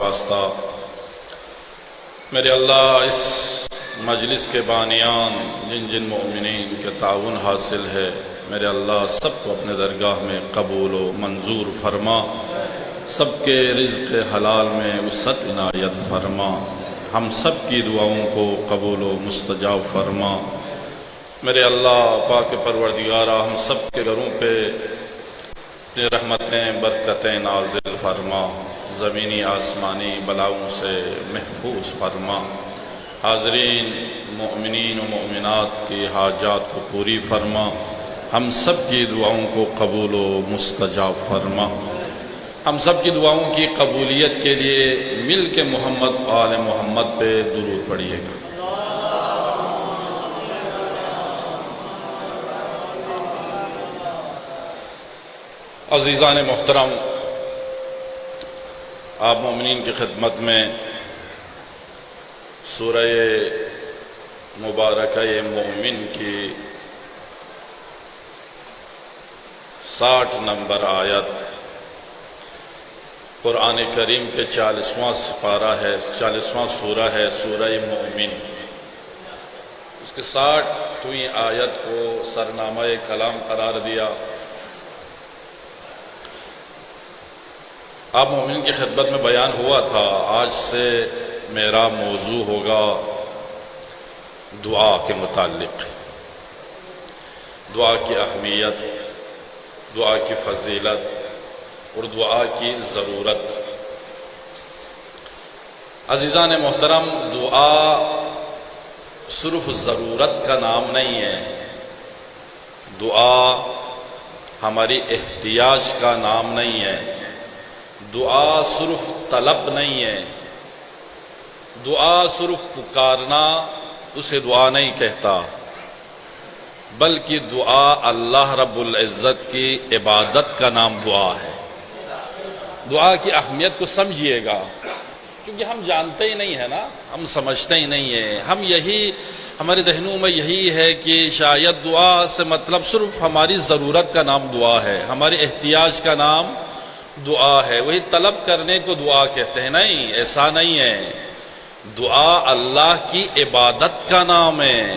واسطہ میرے اللہ اس مجلس کے بانیان جن جن مومنین کے تعاون حاصل ہے میرے اللہ سب کو اپنے درگاہ میں قبول و منظور فرما، سب کے رزق حلال میں وسعت عنایت فرما، ہم سب کی دعاؤں کو قبول و مستجاب فرما۔ میرے اللہ پاک پروردگارہ ہم سب کے گھروں پہ رحمتیں برکتیں نازل فرما، زمینی آسمانی بلاؤں سے محفوظ فرما، حاضرین مؤمنین و مؤمنات کی حاجات کو پوری فرما، ہم سب کی دعاؤں کو قبول و مستجاب فرما۔ ہم سب کی دعاؤں کی قبولیت کے لیے مل کے محمد آل محمد پہ درود پڑھیے گا۔ عزیزان محترم، آپ مومنین کی خدمت میں سورہ مبارکہ مومن کی 60 نمبر آیت قرآن کریم کے 40واں سپارہ ہے، 40واں سورہ ہے سورہ مومن۔ اس کے 60ویں آیت کو سرنامہ کلام قرار دیا۔ آپ مومن کی خدمت میں بیان ہوا تھا، آج سے میرا موضوع ہوگا دعا کے متعلق، دعا کی اہمیت، دعا کی فضیلت اور دعا کی ضرورت۔ عزیزان محترم، دعا صرف ضرورت کا نام نہیں ہے، دعا ہماری احتیاج کا نام نہیں ہے، دعا صرف طلب نہیں ہے، دعا صرف پکارنا اسے دعا نہیں کہتا، بلکہ دعا اللہ رب العزت کی عبادت کا نام دعا ہے۔ دعا کی اہمیت کو سمجھیے گا، کیونکہ ہم جانتے ہی نہیں ہیں نا، ہم سمجھتے ہی نہیں ہیں، ہم یہی ہمارے ذہنوں میں یہی ہے کہ شاید دعا سے مطلب صرف ہماری ضرورت کا نام دعا ہے، ہماری احتیاج کا نام دعا ہے، وہی طلب کرنے کو دعا کہتے ہیں۔ نہیں، ایسا نہیں ہے، دعا اللہ کی عبادت کا نام ہے۔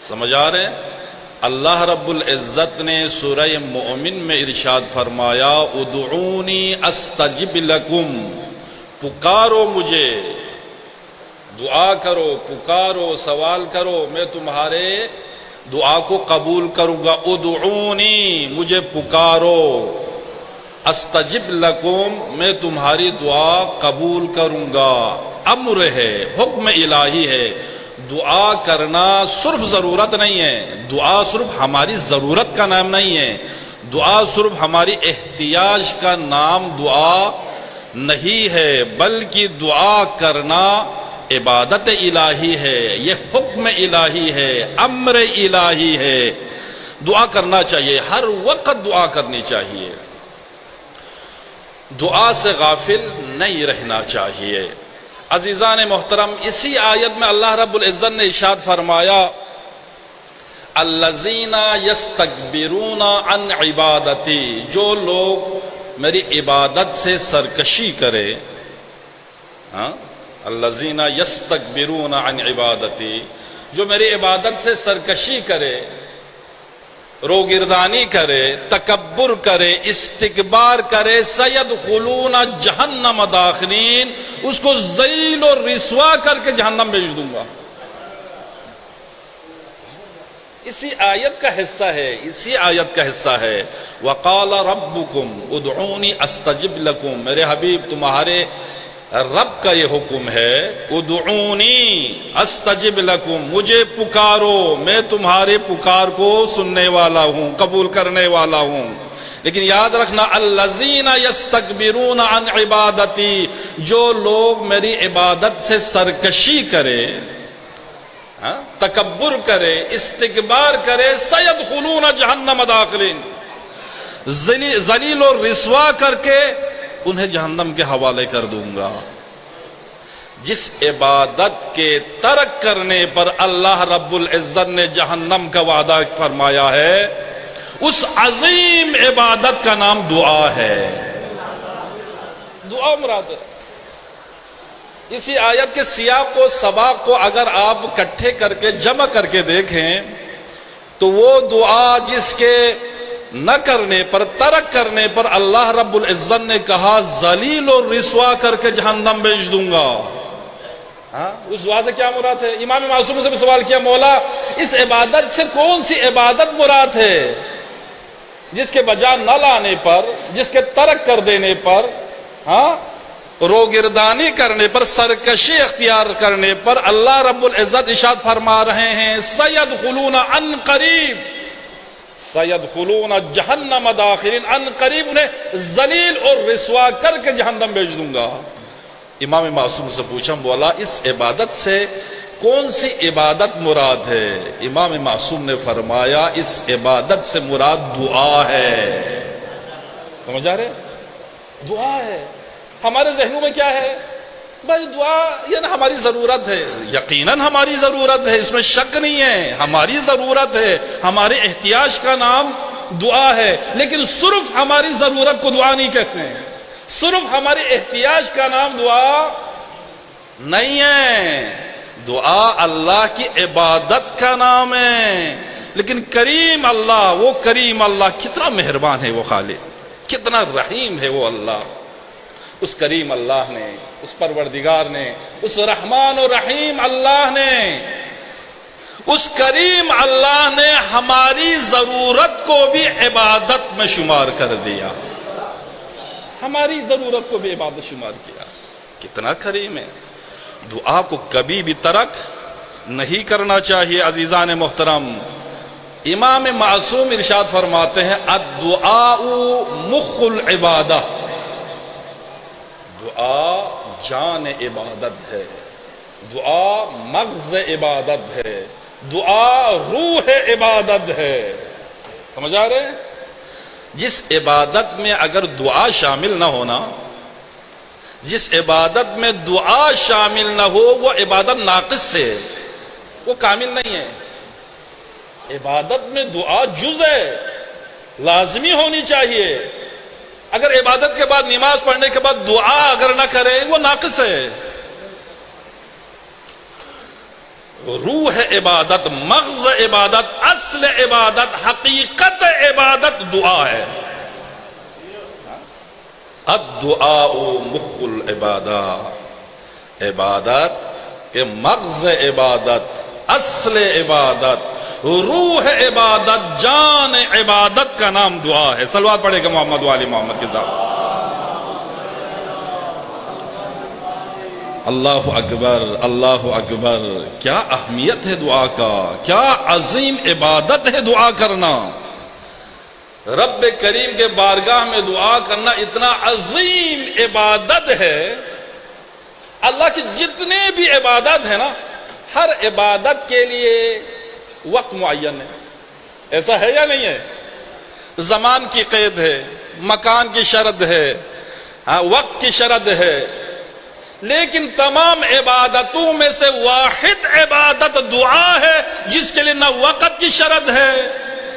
سمجھ آ رہے ہیں؟ اللہ رب العزت نے سورہ مومن میں ارشاد فرمایا، ادعونی استجب لکم، پکارو مجھے، دعا کرو، پکارو، سوال کرو، میں تمہارے دعا کو قبول کروں گا۔ ادعونی، مجھے پکارو، استجب لکم، میں تمہاری دعا قبول کروں گا۔ امر ہے، حکم الہی ہے۔ دعا کرنا صرف ضرورت نہیں ہے، دعا صرف ہماری ضرورت کا نام نہیں ہے، دعا صرف ہماری احتیاج کا نام دعا نہیں ہے، بلکہ دعا کرنا عبادت الہی ہے، یہ حکم الہی ہے، امر الہی ہے۔ دعا کرنا چاہیے، ہر وقت دعا کرنی چاہیے، دعا سے غافل نہیں رہنا چاہیے۔ عزیزان محترم، اسی آیت میں اللہ رب العزت نے ارشاد فرمایا، الذین یستکبرون عن عبادتی، جو لوگ میری عبادت سے سرکشی کرے، الذین یستکبرون عن عبادتی، جو میری عبادت سے سرکشی کرے، روگردانی کرے، تکبر کرے، استکبار کرے، سیدخلون جہنم داخلین، اس کو ذلیل اور رسوا کر کے جہنم بھیج دوں گا۔ اسی آیت کا حصہ ہے، اسی آیت کا حصہ ہے۔ وقال ربکم ادعونی استجب لکم، میرے حبیب تمہارے رب کا یہ حکم ہے، ادعونی استجب لکم، مجھے پکارو، میں تمہارے پکار کو سننے والا ہوں، قبول کرنے والا ہوں۔ لیکن یاد رکھنا، الذین یستکبرون عن عبادتی، جو لوگ میری عبادت سے سرکشی کرے، تکبر کرے، استکبار کرے، سیدخلون جہنم داخلین، ذلیل اور رسوا کر کے انہیں جہنم کے حوالے کر دوں گا۔ جس عبادت کے ترک کرنے پر اللہ رب العزت نے جہنم کا وعدہ فرمایا ہے، اس عظیم عبادت کا نام دعا ہے۔ دعا مراد ہے۔ اسی آیت کے سیاق و سباق کو اگر آپ اکٹھے کر کے جمع کر کے دیکھیں تو وہ دعا جس کے نہ کرنے پر، ترک کرنے پر اللہ رب العزت نے کہا ذلیل اور رسوا کر کے جہنم بھیج دوں گا، اس دعا سے کیا مراد ہے؟ امام معصوم سے بھی سوال کیا، مولا اس عبادت سے کون سی عبادت مراد ہے جس کے بجا نہ لانے پر، جس کے ترک کر دینے پر، روگردانی کرنے پر، سرکشی اختیار کرنے پر اللہ رب العزت ارشاد فرما رہے ہیں سیدخلون عن قریب، سیدخلون جہنم داخرین، عن قریب انہیں ذلیل اور رسوا کر کے جہنم بھیج دوں گا۔ امام معصوم سے پوچھا، مولا اس عبادت سے کون سی عبادت مراد ہے؟ امام معصوم نے فرمایا اس عبادت سے مراد دعا ہے۔ سمجھ آ رہے؟ دعا ہے۔ ہمارے ذہنوں میں کیا ہے؟ بھائی دعا یہ نا ہماری ضرورت ہے، یقیناً ہماری ضرورت ہے، اس میں شک نہیں ہے، ہماری ضرورت ہے، ہمارے احتیاج کا نام دعا ہے، لیکن صرف ہماری ضرورت کو دعا نہیں کہتے ہیں، صرف ہمارے احتیاج کا نام دعا نہیں ہے۔ دعا اللہ کی عبادت کا نام ہے، لیکن کریم اللہ، وہ کریم اللہ کتنا مہربان ہے، وہ خالق کتنا رحیم ہے وہ اللہ۔ اس کریم اللہ نے، اس پروردگار نے، اس رحمان و رحیم اللہ نے، اس کریم اللہ نے ہماری ضرورت کو بھی عبادت میں شمار کر دیا، ہماری ضرورت کو بھی عبادت شمار کیا۔ کتنا کریم ہے۔ دعا کو کبھی بھی ترک نہیں کرنا چاہیے عزیزان محترم۔ امام معصوم ارشاد فرماتے ہیں الدعاء مخ العبادہ، دعا جان عبادت ہے، دعا مغز عبادت ہے، دعا روح عبادت ہے۔ سمجھ آ رہے؟ جس عبادت میں اگر دعا شامل نہ ہونا، جس عبادت میں دعا شامل نہ ہو، وہ عبادت ناقص ہے، وہ کامل نہیں ہے۔ عبادت میں دعا جز ہے، لازمی ہونی چاہیے۔ اگر عبادت کے بعد، نماز پڑھنے کے بعد دعا اگر نہ کرے، وہ ناقص ہے۔ روح عبادت، مغز عبادت، اصل عبادت، حقیقت عبادت دعا ہے۔ الدعاء مخ العبادہ، عبادت کے مغز عبادت، اصل عبادت، روح عبادت، جان عبادت کا نام دعا ہے۔ صلوات پڑھے گا محمد والی محمد کے ساتھ۔ اللہ اکبر، اللہ اکبر۔ کیا اہمیت ہے دعا کا، کیا عظیم عبادت ہے دعا کرنا۔ رب کریم کے بارگاہ میں دعا کرنا اتنا عظیم عبادت ہے۔ اللہ کی جتنے بھی عبادت ہے نا، ہر عبادت کے لیے وقت معین ہے۔ ایسا ہے یا نہیں ہے؟ زمان کی قید ہے، مکان کی شرط ہے، وقت کی شرط ہے، لیکن تمام عبادتوں میں سے واحد عبادت دعا ہے جس کے لیے نہ وقت کی شرط ہے،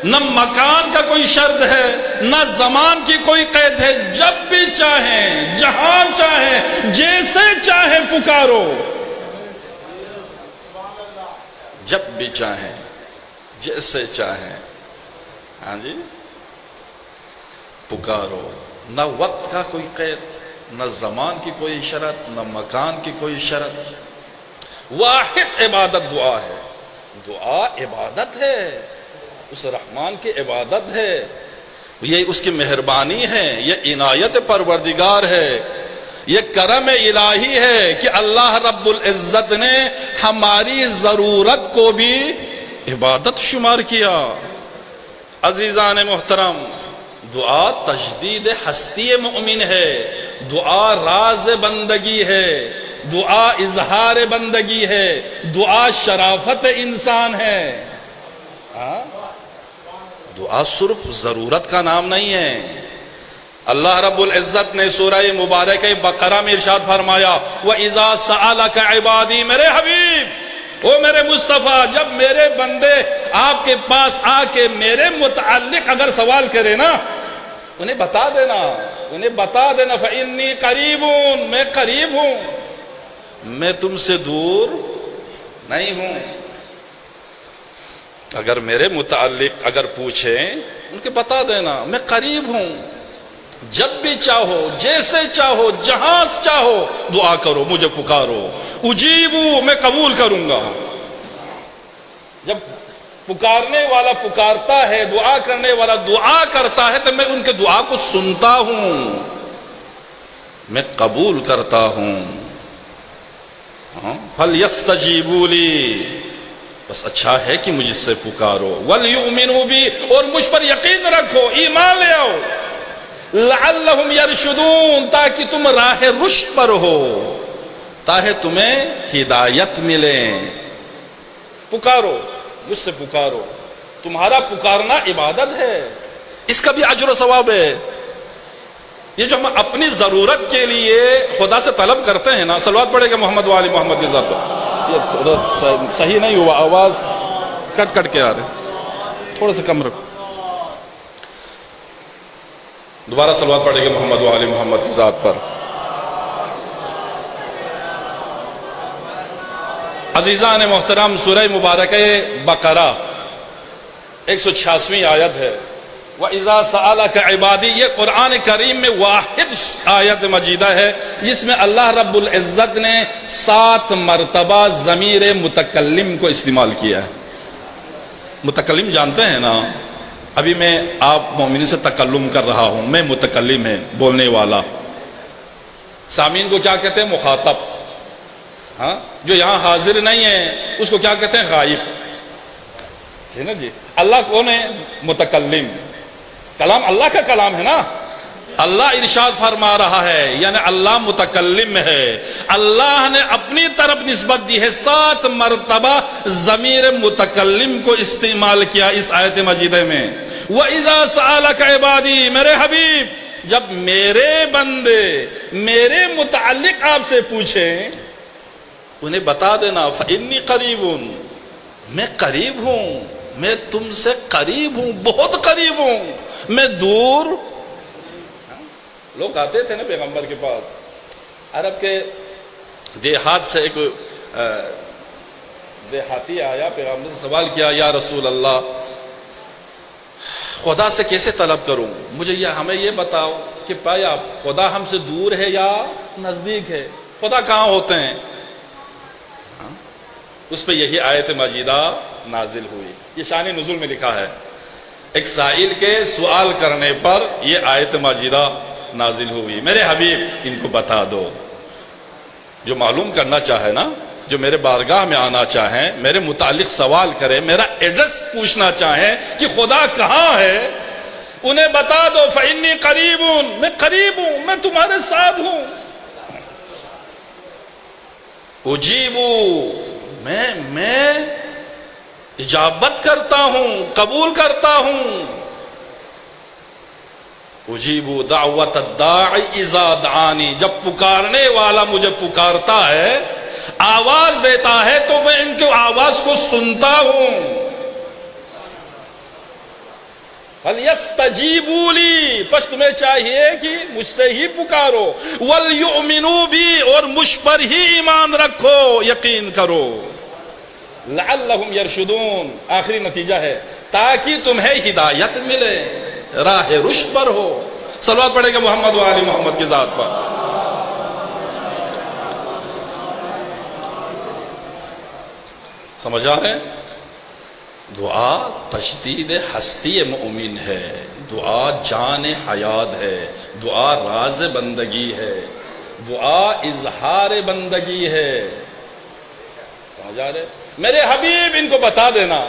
نہ مکان کا کوئی شرط ہے، نہ زمان کی کوئی قید ہے۔ جب بھی چاہیں، جہاں چاہیں، جیسے چاہیں پکارو، جب بھی چاہیں، جیسے چاہیں، ہاں جی پکارو۔ نہ وقت کا کوئی قید، نہ زمان کی کوئی شرط، نہ مکان کی کوئی شرط۔ واحد عبادت دعا ہے۔ دعا عبادت ہے، اس رحمان کی عبادت ہے، یہ اس کی مہربانی ہے، یہ عنایت پروردگار ہے، یہ کرم الہی ہے کہ اللہ رب العزت نے ہماری ضرورت کو بھی عبادت شمار کیا۔ عزیزان محترم، دعا تجدید ہستی مومن ہے، دعا راز بندگی ہے، دعا اظہار بندگی ہے، دعا شرافت انسان ہے۔ دعا صرف ضرورت کا نام نہیں ہے۔ اللہ رب العزت نے سورہ مبارکہ بقرہ میں ارشاد فرمایا وَإِذَا سَأَلَكَ عِبَادِي، میرے حبیب، او میرے مصطفیٰ، جب میرے بندے آپ کے پاس آ کے میرے متعلق اگر سوال کرے نا، انہیں بتا دینا، فَإِنِّي قَرِيبٌ، میں قریب ہوں، میں تم سے دور نہیں ہوں. اگر میرے متعلق اگر پوچھیں ان کے بتا دینا میں قریب ہوں. جب بھی چاہو جیسے چاہو جہاں چاہو دعا کرو مجھے پکارو. اجیبو میں قبول کروں گا. جب پکارنے والا پکارتا ہے دعا کرنے والا دعا کرتا ہے تو میں ان کے دعا کو سنتا ہوں میں قبول کرتا ہوں. فَلْيَسْتَجِيبُوا لِي بس اچھا ہے کہ مجھ سے پکارو. وَلْيُؤْمِنُوا بِي اور مجھ پر یقین رکھو ایمان لے آؤ. لَعَلَّهُمْ يَرْشُدُونَ تاکہ تم راہ رشد پر ہو تاکہ تمہیں ہدایت ملے. پکارو مجھ سے پکارو. تمہارا پکارنا عبادت ہے اس کا بھی اجر و ثواب ہے. یہ جو ہم اپنی ضرورت کے لیے خدا سے طلب کرتے ہیں نا صلوات پڑھے گا محمد و آل محمد کے ذات پر. یہ تھوڑا صحیح نہیں ہوا آواز کٹ کٹ کے آ رہے تھوڑا سا کم رکھو. دوبارہ صلوات پڑھے گا محمد و آل محمد کی ذات پر. عزیزان محترم سورہ مبارکہ بقرہ 186ویں آیت ہے. وَإِذَا سَأَلَكَ عِبَادِي یہ قرآن کریم میں واحد آیت مجیدہ ہے جس میں اللہ رب العزت نے 7 مرتبہ ضمیر متکلم کو استعمال کیا ہے. متکلم جانتے ہیں نا ابھی میں آپ مومنین سے تکلم کر رہا ہوں میں متکلم ہے بولنے والا. سامعین کو کیا کہتے ہیں مخاطب. ہاں جو یہاں حاضر نہیں ہے اس کو کیا کہتے ہیں غائب. نا جی اللہ کون ہے متکلم. کلام اللہ کا کلام ہے نا. اللہ ارشاد فرما رہا ہے یعنی اللہ متکلم ہے. اللہ نے اپنی طرف نسبت دی ہے 7 مرتبہ ضمیر متکلم کو استعمال کیا اس آیت مجیدہ میں. وَإِذَا سَأَلَكَ عِبَادِي میرے حبیب جب میرے بندے میرے متعلق آپ سے پوچھیں انہیں بتا دینا فَإِنِّي قَرِيبٌ میں قریب ہوں. میں تم سے قریب ہوں بہت قریب ہوں میں دور. لوگ آتے تھے نا پیغمبر کے پاس عرب کے دیہات سے ایک دیہاتی آیا پیغمبر سے سوال کیا یا رسول اللہ خدا سے کیسے طلب کروں مجھے ہمیں یہ بتاؤ کہ پایا خدا ہم سے دور ہے یا نزدیک ہے. خدا کہاں ہوتے ہیں. اس پہ یہی آیت مجیدہ نازل ہوئی. یہ شان نزول میں لکھا ہے ایک سائل کے سوال کرنے پر یہ آیت مجیدہ نازل ہوئی. میرے حبیب ان کو بتا دو جو معلوم کرنا چاہے نا جو میرے بارگاہ میں آنا چاہیں میرے متعلق سوال کرے میرا ایڈریس پوچھنا چاہیں کہ خدا کہاں ہے انہیں بتا دو فإنی قریب میں قریب ہوں میں تمہارے ساتھ ہوں. اجیبو میں اجابت کرتا ہوں قبول کرتا ہوں. اجیبو دعوت الداعی اذا دعانی جب پکارنے والا مجھے پکارتا ہے آواز دیتا ہے تو میں ان کی آواز کو سنتا ہوں. فَلْيَسْتَجِيبُوا لِي پس تمہیں چاہیے کہ مجھ سے ہی پکارو. وَلْيُؤْمِنُوا بِي اور مجھ پر ہی ایمان رکھو یقین کرو. لَعَلَّهُمْ يَرْشُدُونَ آخری نتیجہ ہے تاکہ تمہیں ہدایت ملے راہ رشد پر ہو. صلوات پڑھے گا محمد و آل محمد کی ذات پر. سمجھ آ رہے ہیں دعا تجدید ہستی مومن ہے. دعا جان حیات ہے. دعا راز بندگی ہے. دعا اظہار بندگی ہے. سمجھ آ رہے میرے حبیب ان کو بتا دینا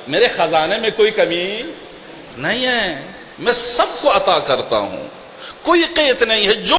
میرے خزانے میں کوئی کمی نہیں ہے میں سب کو عطا کرتا ہوں کوئی قیت نہیں ہے. جو